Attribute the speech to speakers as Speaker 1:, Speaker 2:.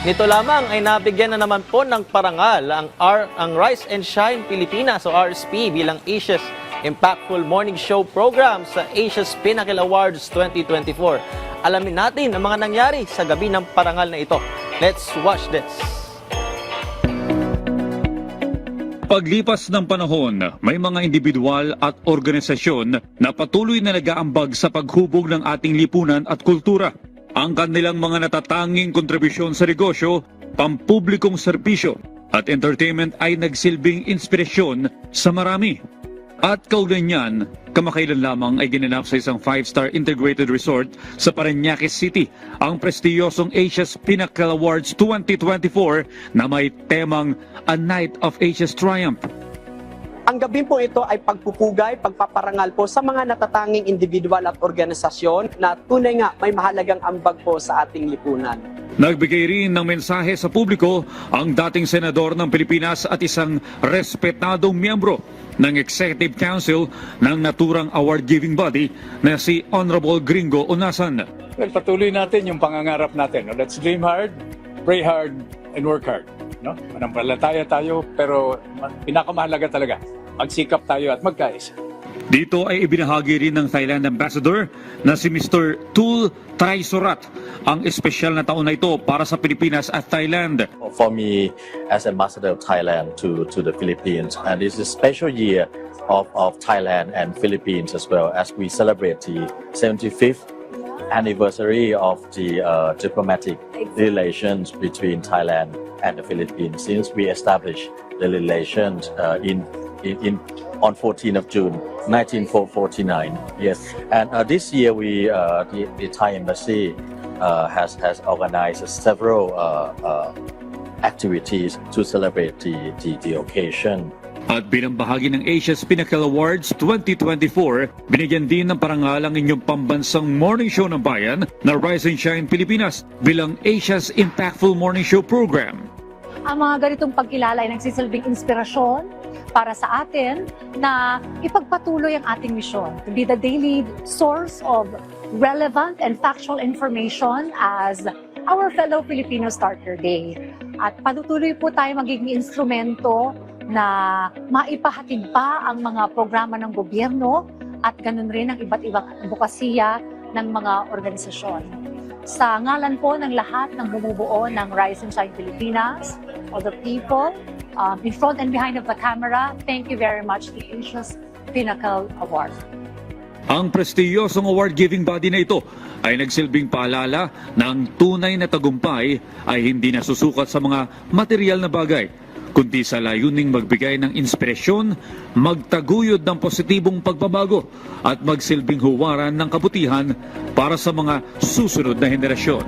Speaker 1: Nito lamang ay nabigyan na naman po ng parangal ang Rise and Shine Pilipinas o RSP bilang Asia's Impactful Morning Show Program sa Asia's Pinnacle Awards 2024. Alamin natin ang mga nangyari sa gabi ng parangal na ito. Let's watch this.
Speaker 2: Paglipas ng panahon, may mga individual at organisasyon na patuloy na nag-aambag sa paghubog ng ating lipunan at kultura. Ang kanilang mga natatanging kontribusyon sa negosyo, pampublikong serbisyo at entertainment ay nagsilbing inspirasyon sa marami. At kaugnay niyan, kamakailan lamang ay ginanap sa isang 5-star integrated resort sa Parañaque City ang prestiyosong Asia's Pinnacle Awards 2024 na may temang A Night of Asia's Triumph.
Speaker 3: Ang gabi po ito ay pagpupugay, pagpaparangal po sa mga natatanging individual at organisasyon na tunay nga may mahalagang ambag po sa ating lipunan.
Speaker 2: Nagbigay rin ng mensahe sa publiko ang dating senador ng Pilipinas at isang respetadong miyembro ng Executive Council ng naturang award-giving body na si Honorable Gringo Onasan.
Speaker 4: Well, patuloy natin yung pangangarap natin. No? Let's dream hard, pray hard, and work hard. No? Manampalataya tayo, pero pinakamahalaga talaga, magsikap tayo at magkaisa.
Speaker 2: Dito ay ibinahagi rin ng Thailand Ambassador na si Mr. Tul Traisorat ang espesyal na taon na ito para sa Pilipinas at Thailand.
Speaker 5: For me, as ambassador of Thailand to the Philippines, and this is a special year of Thailand and Philippines as well, as we celebrate the 75th anniversary of the diplomatic relations between Thailand and the Philippines since we established the relations on 14th of June 1949. Yes, and this year the Thai embassy has organized several activities to celebrate the occasion.
Speaker 2: At bilang bahagi ng Asia's Pinnacle Awards 2024, binigyan din ng parangal ang inyong pambansang morning show ng bayan na Rise and Shine Pilipinas bilang Asia's Impactful Morning Show Program.
Speaker 6: Ang mga ganitong pagkilala ay nagsisilbing inspirasyon para sa atin na ipagpatuloy ang ating misyon to be the daily source of relevant and factual information as our fellow Filipinos start their day. At patuloy po tayo magiging instrumento na maipahatid pa ang mga programa ng gobyerno at ganun rin ang iba't ibang advokasya ng mga organisasyon. Sa ngalan po ng lahat ng bumubuo ng Rise and Shine Pilipinas, all the people in front and behind of the camera, thank you very much to Asia's Pinnacle Award.
Speaker 2: Ang prestiyosong award-giving body na ito ay nagsilbing paalala na ang tunay na tagumpay ay hindi nasusukat sa mga material na bagay, kundi sa layuning magbigay ng inspirasyon, magtaguyod ng positibong pagbabago at magsilbing huwaran ng kabutihan para sa mga susunod na henerasyon.